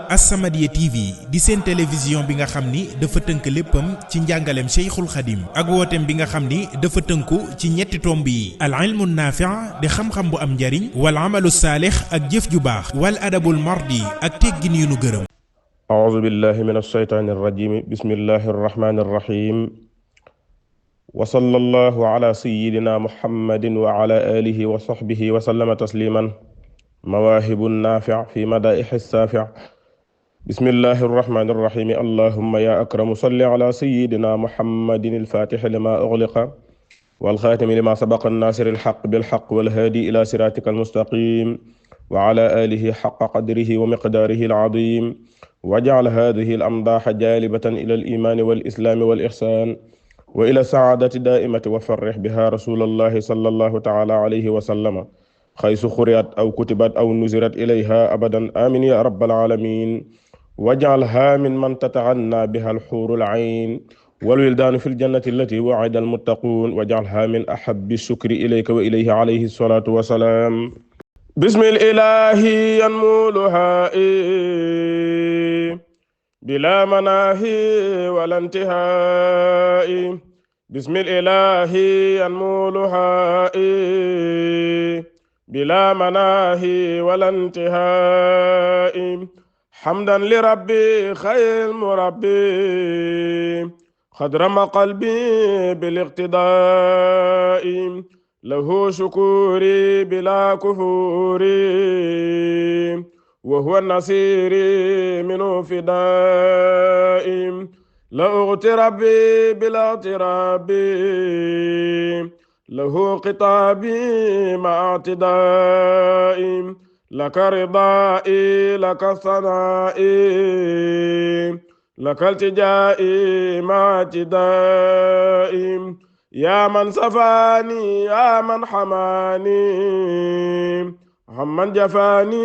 As-Samadiyya TV di seen télévision bi nga xam ni dafa tënk léppam ci njàngaleem Cheikhul Khadim ak wooteem bi nga xam ni dafa tënku ci ñetti tomb yi al ilmu naafi' di xam-xam bu am njariñ wal amalu saalix ak jëf ju baax wal adabul mardi ak teggin yu nu gërëm. a'uuzu billahi minash shaytaanir rajiim bismillahir rahmaanir rahiim wa sallallahu ala sayyidina muhammadin wa ala alihi wa sahbihi wa sallama tasliman mawaahibun naafi' fi madaa'ihis saafi' bismillahir rahmaanir rahiim allahumma ya akramu salli ala sayyidina muhammadin al-faatihi lima ughliqa wal xaatimi lima sabaqa an-naasiril haqqi bil haqqi wal haadi ila siraatikal mustaqiim wa ala alihi haqqa qadrihi wa miqdaarihi al-aziim waj'al haadihi al-amdaaha jaalibatan ila al-iimaani wal islaami wal ihsaan wa ila saadati daa'imati wa farrih biha rasulallahi sallallahu ta'ala alayhi wa sallama xaysu xuriyat aw kutibat aw nuzirat ilayha abadan amin ya rabbal alamin waj'alha min man tataghanna biha al-hurul 'ayn wal wildaanu fil jannati allati wa'ida al-muttaquun waj'alha min ahabbi shukri ilayka wa ilayhi alayhi salatu wa salaam bismil ilaahi yanmuluha bila manaahi wala intihaa'i bismil ilaahi yanmuluhaa bila manaahi wala intihaa'i hamdan li rabbi xayril murabbi xadrama qalbi bil iqtidaa'i lahu shukuri bila kufuri wa huwa nasiri minu fidaa'im la ughtirabi bila tirabi lahu qitaabi ma'a i'tidaa'im laka ridaa'i laka sanaa'i laka iltijaa'i ma'a i'tidaa'im yaa man safaani yaa man hamaani amman jafaani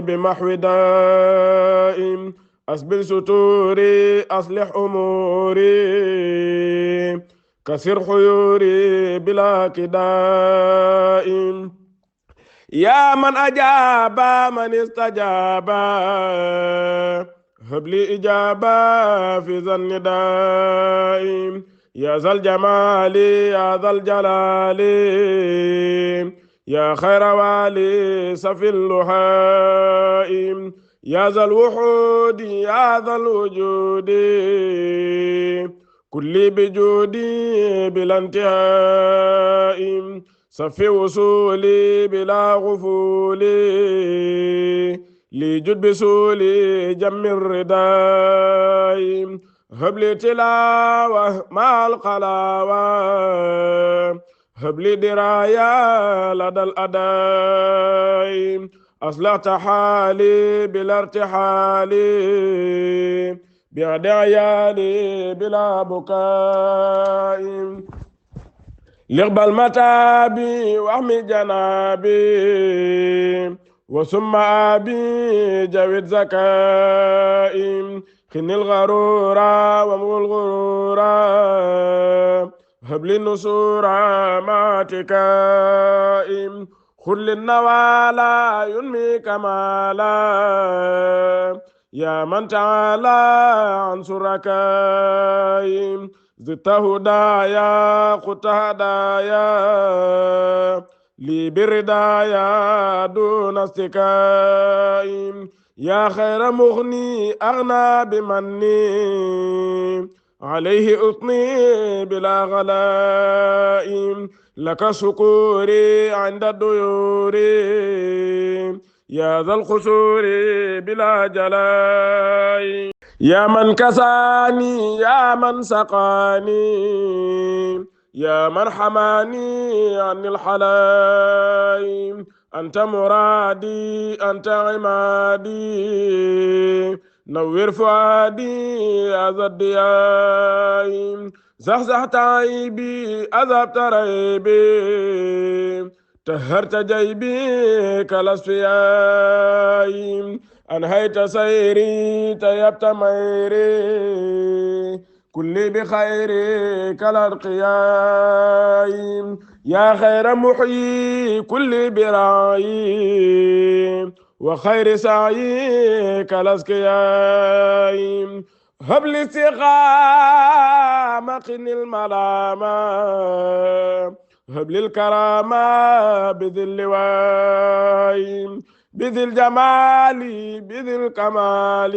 bi mahwi daa'im asbil suturi aslih umuri kasir xuyuri bila kidaa'im yaa man ajaaba man istajaaba habli ijaaba fi zanni daa'im yaa zal jamaali yaa zal jalaali yaa xayra waali safil luhaa'im yaa zal wuhuudi yaa zal wujuudi kulli bijuudi bila intihaa'im safi wusuuli bila gufuuli li jud bisuuli jammi ridaa'im habli tilaawa ma'al qalaawa habli diraaya ladal adaa'i aslahta haali bila irtihaali bi'adaayaani bila bukaa'i liqbal mataabi wahmi janaabi wa summa abi jawid zakaa'i xinil garuura wa mul guruura habli nusura matikaim khulli nawala yunmi kamala ya man ta'ala an surakaim zita hudaya qutadaya li biridaya duna istikaim ya khayra mughni aghna bimanni alayhi utni bila ghala'im laka sukuri inda duyuri ya dhal khusuri bila jala'im ya man kasani ya man saqani ya man hamani anil halaim anta muradi anta imadi nawwir fuadi azad diyaim زحزحت عيبي أذهبت ريبي طهرت جيبي كالأصفياء أنهيت سيري طيبت ميري كلي بخير كالأرقياء يا خير محيي كلي برعي وخير سعيك الأزكياء هب لي استقامة قني الملامة هب لي الكرامة بذي اللواء بذي الجمال بذي الكمال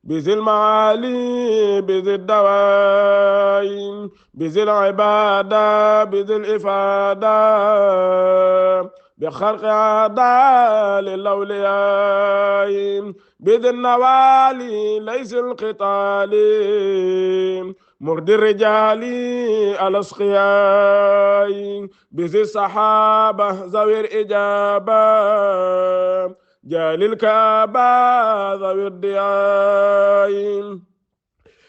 بذي المعالي بذي الدواء بذي العبادة بذي الإفادة بخلق عادة للأولياء بذي النوالي ليس القتال مرد الرجال الأسقياء بذي الصحابة ذوي الإجابة جال الكعبة ذوي الضياء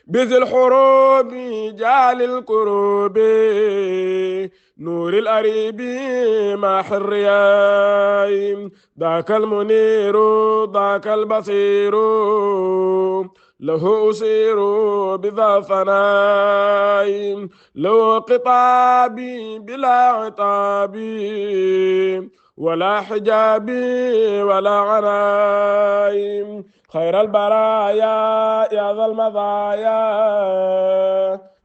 بذي الحروب جال الكروب نور الأريب ماح الرياء ذاك المنير ذاك البصير له أسير بذا فناء له قطابي بلا عتابي ولا حجابي ولا عناء خير البرايا يا ذا المضايا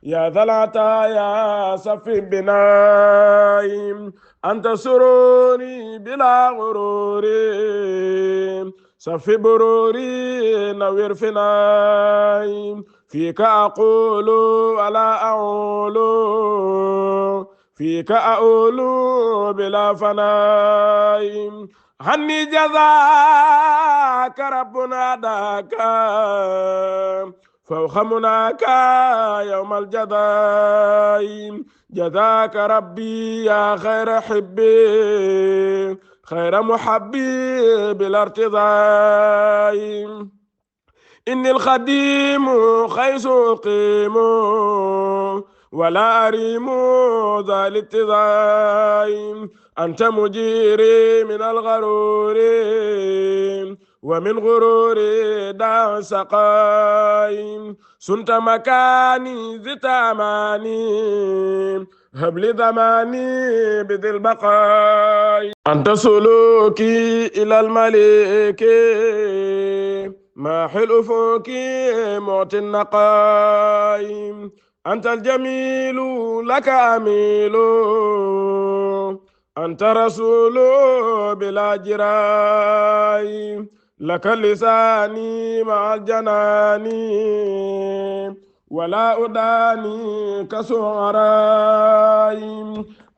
يا ذا العطايا صفي بناي أنت سروري بلا غروري صفي بروري نوير فناي فيك أقول ولا أعول فيك أقول بلا فناي هني جزاك ربنا داك فوق مناك يوم الجزاء جزاك ربي يا خير حبي خير محبي بلا ارتضاء إني الخديم خيس أقيم ولا أريم ذا الاتضاء أنت مجيري من الغرور ومن غرور دع سقاي سنت مكاني ذي أماني هب لي ضماني بذي البقاء أنت سلوكي إلى الملك ماحي الأفق معطي النقاء أنت الجميل لك أميل أنت رسول بلا جراي لك لساني مع الجنان ولا أداني كسعراي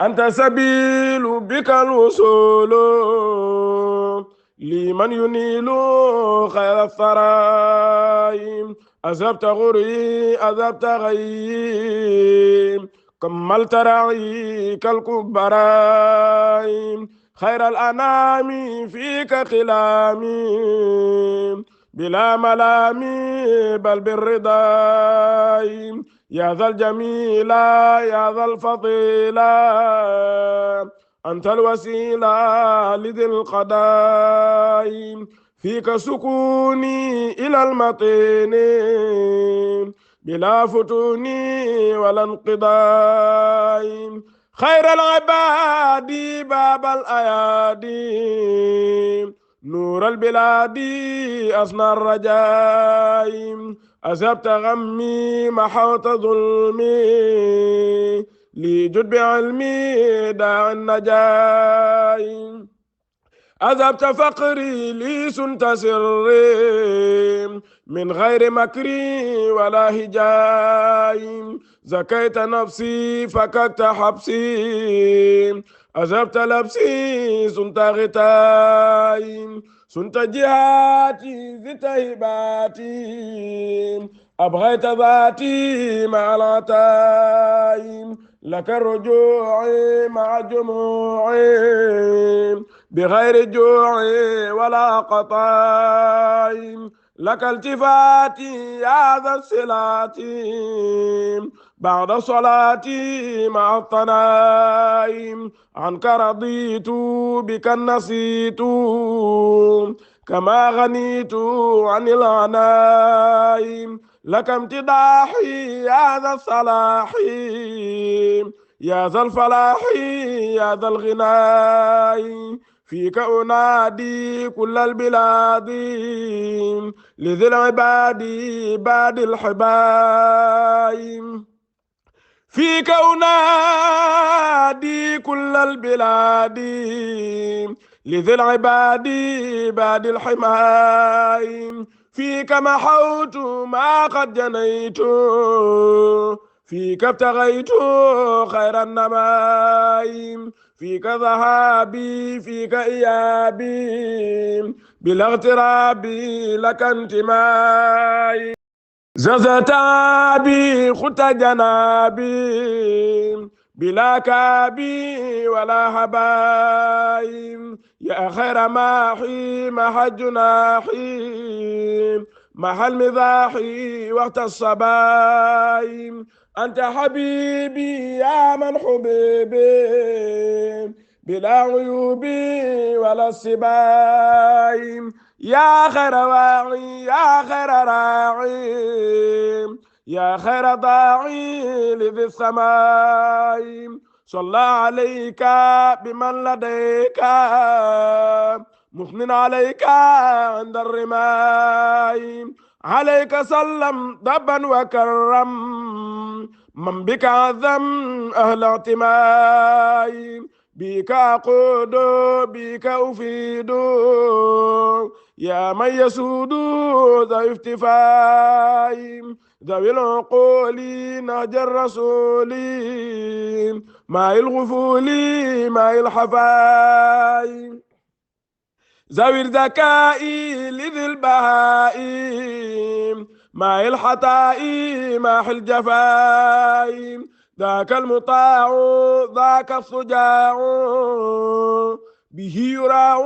أنت سبيل بك الوصول لمن ينيل خير الثراء أذبت غري أذبت غيم كملت رعي كالكبراء خير الأنام فيك خلامي بلا ملامي بل بالرضا يا ذا الجميل يا ذا الفضيلة أنت الوسيلة لذي القضاء فيك سكوني إلى المطين بلا فتون ولا انقضاء خير العباد باب الأيادي نور البلاد أصنع الرجاء أذهبت غمي محوت ظلمي لجد بعلمي داع النجاة أذهبت فقري لي سنت سري من غير مكري ولا هجاء زكيت نفسي فككت حبسي أذهبت لبسي سنت غتاي سنت جهاتي زدت هباتي أبغيت ذاتي مع العتاي لك الرجوع مع جموعي بغير جوع ولا قطاع لك التفاتي يا ذا الصلات بعد صلاتي مع الطنائم عنك رضيت بك النسيت كما غنيت عن الغنائم لك امتداحي يا ذا الصلاح يا ذا الفلاح يا ذا الغناء فيك أنادي كل البلاد لذي العباد بعد الحبايب فيك أنادي كل البلاد لذي العباد بعد الحمايم فيك محوت ما قد جنيت فيك ابتغيت خير النمايم فيك ذهابي فيك إيابي بلا اغتراب لك انتماي ززت بي خت جنابي بلا كابي ولا هبايم يا خير ماحي محى جناحي محى المذاحي وقت الصبايم أنت حبيبي يا من حبيبي بلا عيوبي ولا السبايم يا خير واعي يا خير راعي يا خير ضاعي لذي السماء صلى عليك بمن لديك مثن عليك عند الرماء عليك سلم ضبا وكرم من بك عظم أهل اعتماء بك أقود بك أفيد يا من يسود ذا افتفاء ذوي العقول نهج الرسول ماء الغفول ماء الحفاء ذوي الذكاء لذي البهاء ماء الحطاء ماء الجفاء ذاك المطاع ذاك الصجاع به يراع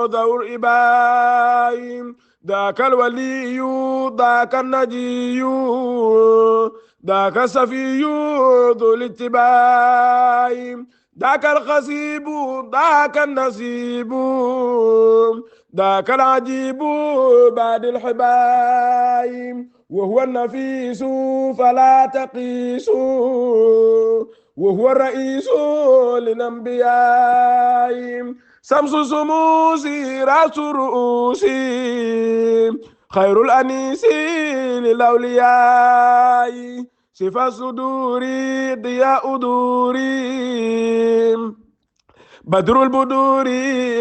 ذو الإباء ذاك الولي ذاك النجي ذاك الصفي ذو الاتباع ذاك الخسيب ذاك النسيب ذاك العجيب بعد الحباء وهو النفيس فلا تقيس وهو الرئيس للأنبياء شمس سموسي رأس رؤوسي خير الأنيس للأولياء شفا صدوري ضياء دوري بدر البدور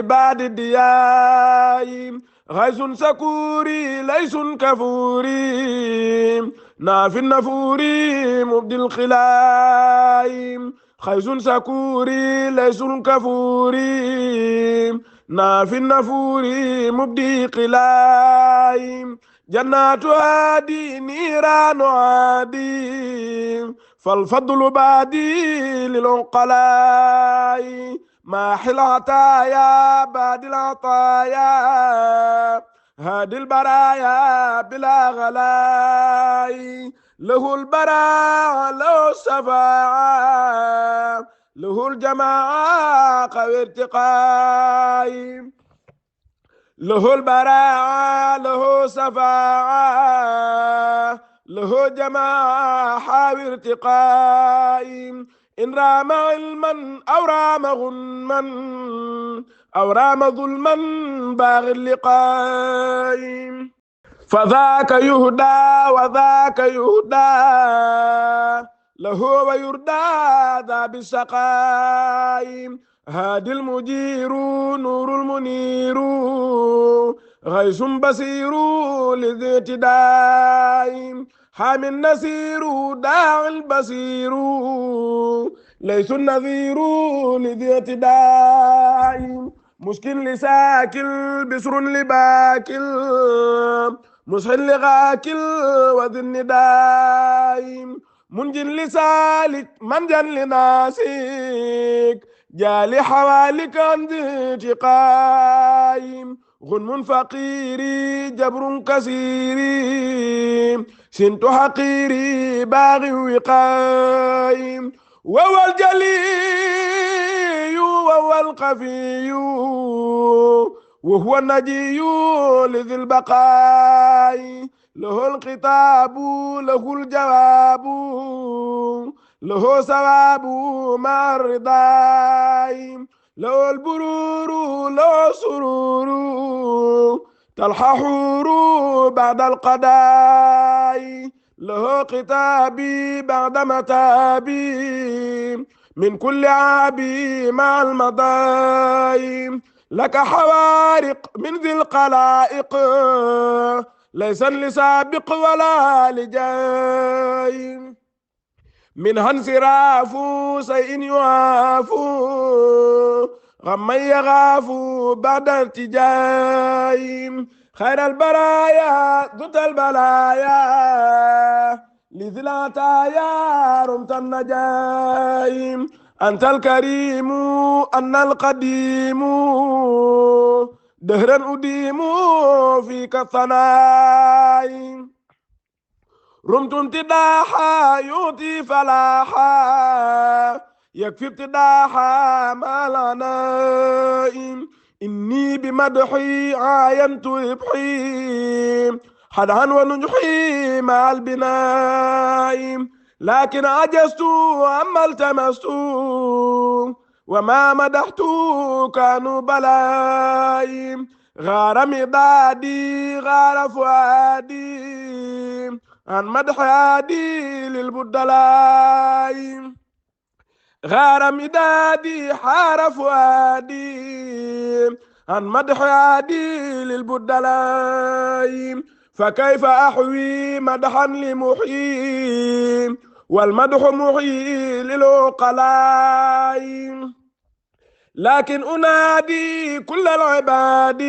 بعد الدياء غيث سكوري ليس كفوري ناف النفور مبدي الخلاء خيث سكوري ليس كفوري ناف النفور مبدي قلاء جنات هادي نيران عادي فالفضل بادي للعقلاء ماحي العطايا بعد العطايا هادي البرايا بلا غلاء له البراء له الشفاعة له الجماعة قوي ارتقاء له البراء له شفاعة له جماعة حاوي ارتقاء إن رام علما أو رام غنما أو رام ظلما باغي اللقاء فذاك يهدى وذاك يهدى له ويردى ذا بالسقاء هادي المجير نور المنير غيث بصير لذي اعتداء حامي النسير داعي البصير ليس النذير لذي اعتداء مسكن لساكل بسر لباكل مسحل لغاكل وذي النداء منج لسالك منجا لناسك جالي حوالك عند انتقاء غنم فقيري جبر كثيري سنت حقيري باغي وقايم وهو الجلي وهو الخفي وهو النجي لذي البقاء له الخطاب له الجواب له ثواب مع الرضا له البرور له سرور تلحى حور بعد القضاء له كتابي بعد متابي من كل عابي مع المضايم لك حوارق من ذي القلائق ليس لسابق ولا لجاي منها انصراف شيء يعاف غما يغاف بعد ارتجاي خير البرايا ذات البلايا لذي العطايا رمت النجايم أنت الكريم أنا القديم دهرا أديم فيك الثناء رمت امتداحا يعطي فلاحا يكفي ابتداحا ما العناء إني بمدحي عاينت ربحي حدها ونجحي مع البناء لكن عجزت عما التمست وما مدحت كانوا بلاي غار مدادي غار فؤادي عن مدح هادي للبدلاء غار مدادي حار فؤادي عن مدح هادي للبدلاء فكيف أحوي مدحا لمحيي والمدح محيي للعقلاء لكن أنادي كل العباد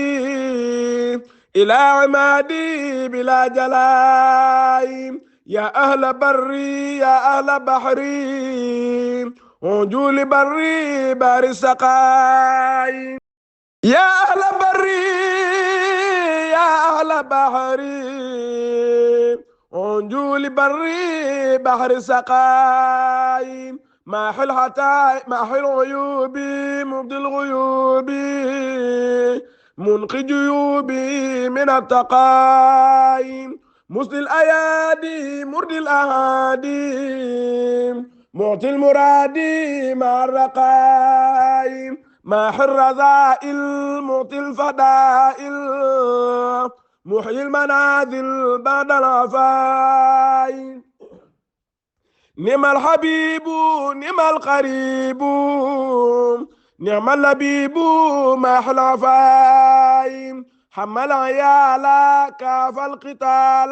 إلى عمادي بلا جلاء يا أهل بري يا أهل بحري عجول بري بار السقاي يا أهل بري يا أهل بحري عجول بري بحر السقاي ماحي الحتاي ماحي العيوب مبدي الغيوب منقي جيوبي من التقايم مسدي الأيادي مرد الأهادي معطي المرادي مع الرقايم ماحي الرذائل معطي الفضائل محيي المنازل بعد العفايم نعم الحبيب نعم القريب نعم اللبيب ماحي العفايم حمل عيالا كاف القتال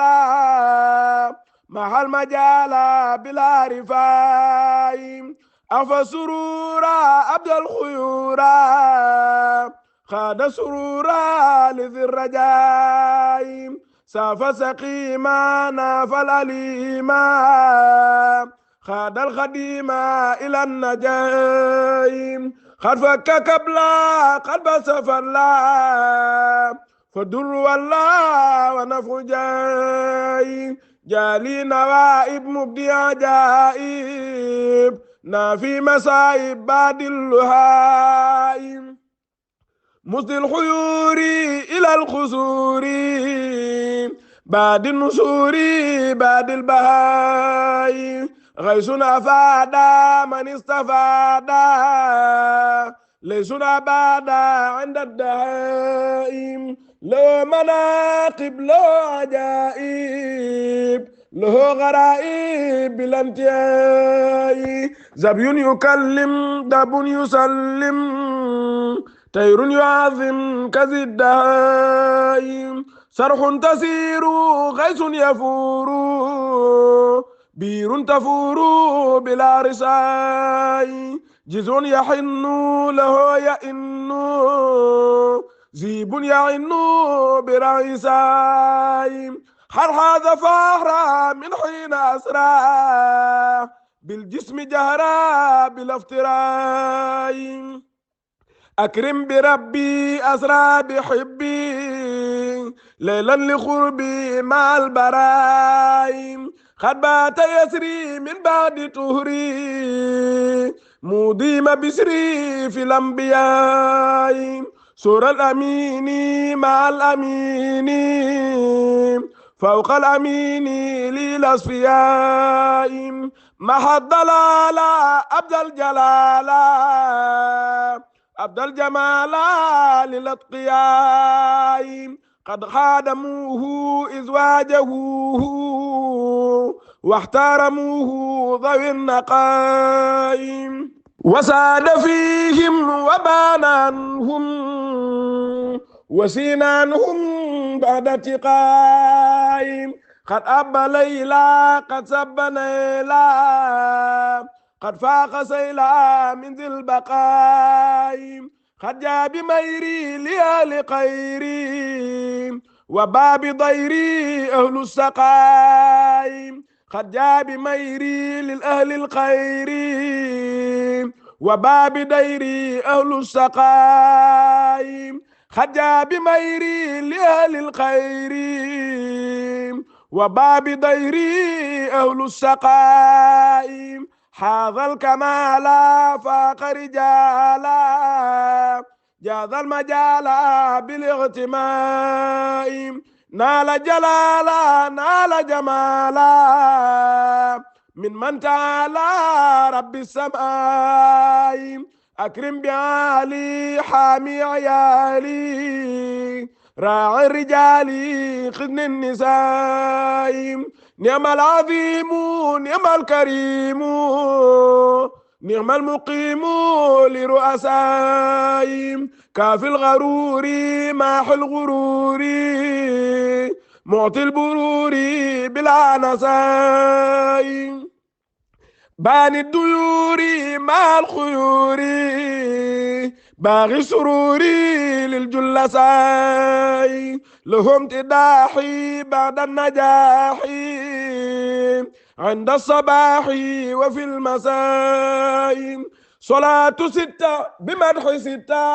مع المجال بلا رفايم أفى سرورا أبدى الخيورا خاد سرورا لذي الرجايم ساف سقيما ناف الأليما خاد الخديما إلى النجايم قد فك كبلا قد بس فلا فدر والله ونفع جاي جالي نوائب مبدي عجائب نافي مصائب بعد اللهائم مسدي الخيور إلى الخسور بعد النسور بعد البهاي غيث أفادا من استفادا ليس أبدا عند الدهائم له مناقب له عجائب له غرائب بلا انتهاء زبي يكلم دب يسلم طير يعظم كذي الدهائم صرح تسير غيث يفور بير تفور بلا رساي جزع يحن له يئن ذيب يعن برعيساي هذا فهرا من حين أسرى بالجسم جهرا بلا افتراي أكرم بربي أسرى بحبي ليلا لخربي مع البرايم قد بات يسري من بعد طهري مديم بسري في الأنبياء سور الأمين مع الأمين فوق الأمين للأصفياء محى الضلال أبدى الجلال أبدى الجمال للأتقياء قد خادموه إذ واجهوه واحترموه ذوي النقائم وساد فيهم وبان عنهم وسين عنهم بعد اتقاء قد أب ليلى قد سب نيلى قد فاق سيلا من ذي البقاء قد جاء بميري لآل خيري وباب ضيري أهل السقاء قد جاء بميري للأهل الخير وباب ديري أهل السقاء قد جاء بميري لأهل الخير وباب ديري أهل السقاء حاذ الكمال فاق رجالا جاذ المجال بالاغتماء نال جلالا نال جمالا من تعالى رب السماء أكرم بعالي حامي عيالي راعي الرجال خذن النساء نعم العظيم نعم الكريم نعم المقيم لرؤساء كافي الغرور ماح الغرور معطي البرور بلا نساء باني الديور مع الخيور باغي سروري للجلساء لهم تداحي بعد النجاح عند الصباح وفي المساء صلاة ستة بمدح ستة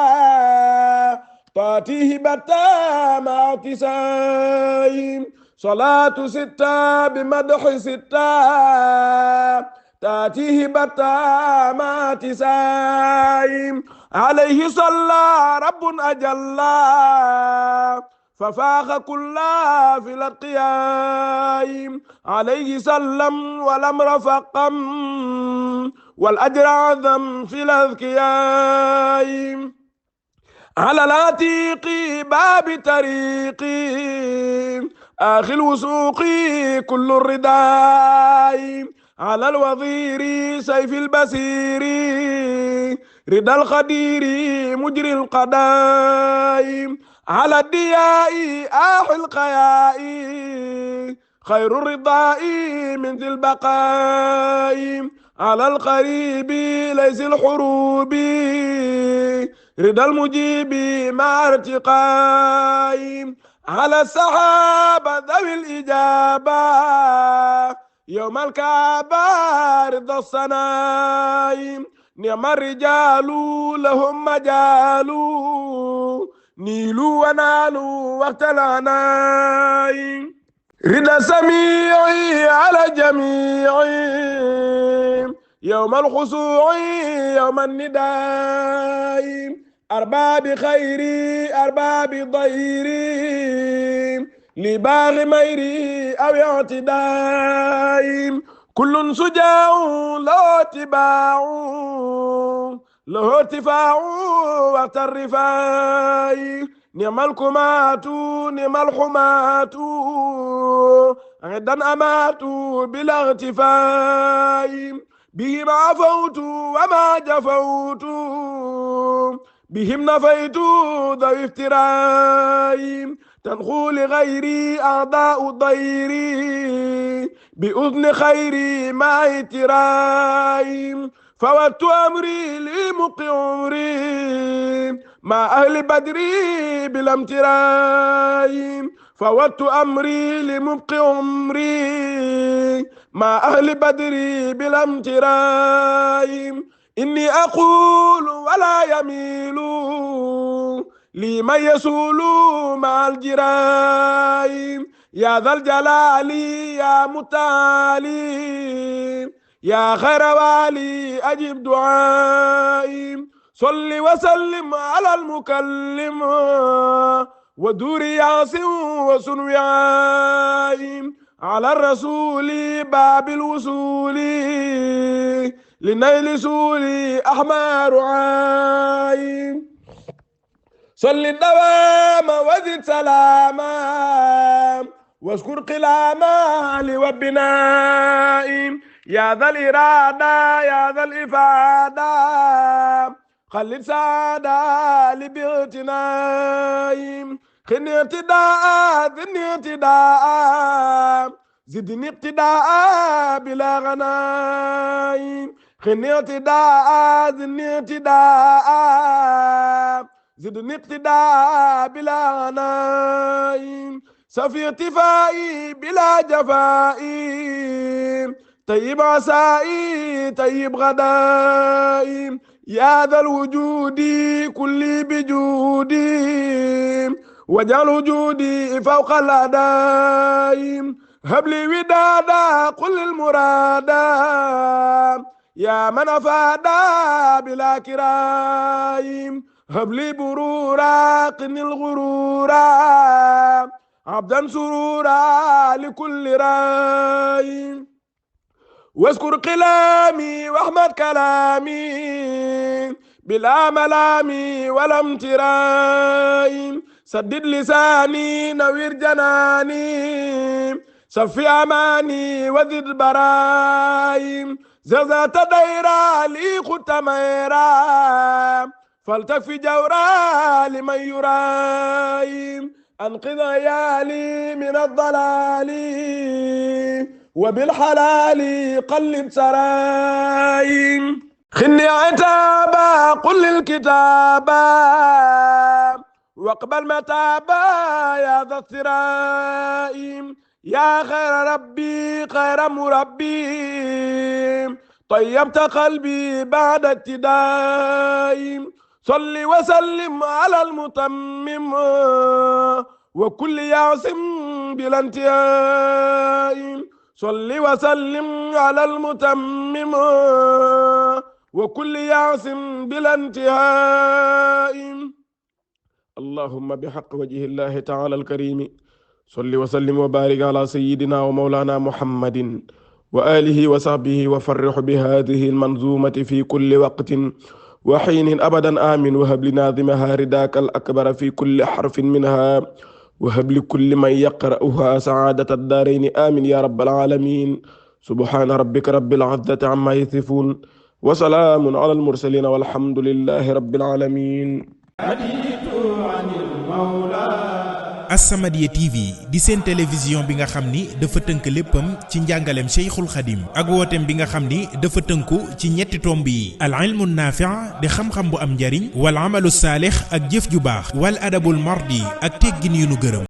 تاتيه بتا مع تساء صلاة ستة بمدح ستة تاتيه بتا مع تساء عليه صلى رب أجل ففاخ كل في الأتقياء عليه سلم والأمر فقم والأجر عظم في الأذكياء على العتيق باب طريقي آخي الوسوق كل الرداء على الوظير سيف البصير رضا القدير مجري القضاء على الدياء آح القياء خير الرضاء من ذي البقاء على القريب ليس الحروب رضا المجيب مع ارتقاء على السحابة ذوي الإجابة يوم الكعبة رضا الصنايم نعم الرجال لهم مجال نيلوا ونالوا وقت العناء رضا سميعي على جميعي يوم الخشوع يوم النداء أرباب خيري أرباب ضيري لباغ ميري أو اعتداء كل شجاع له اتباع له ارتفاع وقت الرفاع نعم الكمات نعم الحمات غدا أمات بلا اغتفاء بهم عفوت وما جفوت بهم نفيت ذوي افتراء تنخو لغيري أعداء ضيري بأذن خيري مع اعتراء فوت أمري لمقي عمري مع أهل بدري بلا امتراء فوت أمري لمبقي عمري مع أهل بدري بلا امتراء إني أقول ولا يميل لي من يسول مع الجراء يا ذا الجلال يا متعالي يا خير والي أجب دعائي صل وسلم على المكلم ودور ياسم وسنو عائم على الرسول باب الوصول لنيل سوري أحمر عايم صل الدوام وزد سلاما واشكر قلاما لوبناء يا ذا الإرادة يا ذا الإفادة خلد سادة لباغتناء خني اقتداء ذني اقتداء زدني اقتداء بلا غناء خني اقتداء ذني اقتداء زدني اقتداء بلا غناء سفي اقتفائي بلا جفائي طيب عسائي طيب غدائي يا ذا الوجود كلي بجودي واجعل وجودي فوق الأداء هب لي ودادا قل المرادا يا من أفادا بلا كرايم هب لي برورا قني الغرورا عبدا سرورا لكل راي واذكر قلامي واحمد كلامي بلا ملامي ولا امتراء سدد لساني نوير جناني صفي اماني وزد برايم زازات دايرا لي خط ميرا فلتكفي جورا لمن يرايم انقذ عيالي من الضلال وبالحلال قلب سرايم خني عتابا قل الكتابا واقبل متابا يا ذا الثرائم يا خير ربي خير مربي طيبت قلبي بعد ابتداء صل وسلم على المتمم وكل يعصم بلا انتهاء صل وسلم على المتمم وكل يعصم بلا انتهاء اللهم بحق وجه الله تعالى الكريم صل وسلم وبارك على سيدنا ومولانا محمد وآله وصحبه وفرح بهذه المنظومة في كل وقت وحين أبدا آمين وهب لناظمها رداك الأكبر في كل حرف منها وهب لكل من يقرأها سعادة الدارين آمين يا رب العالمين سبحان ربك رب العزة عما يصفون وسلام على المرسلين والحمد لله رب العالمين. As-Samadiyya TV di seen télévision bi nga xam ni dafa tënk léppam ci njàngaleem Cheikhul Khadim ak wooteem bi nga xam ni dafa tënku ci ñetti tomb yi al ilmu naafi' di xam-xam bu am njariñ wal amalu saalix ak jëf ju baax wal adabul mardi ak teggin yu nu gërëm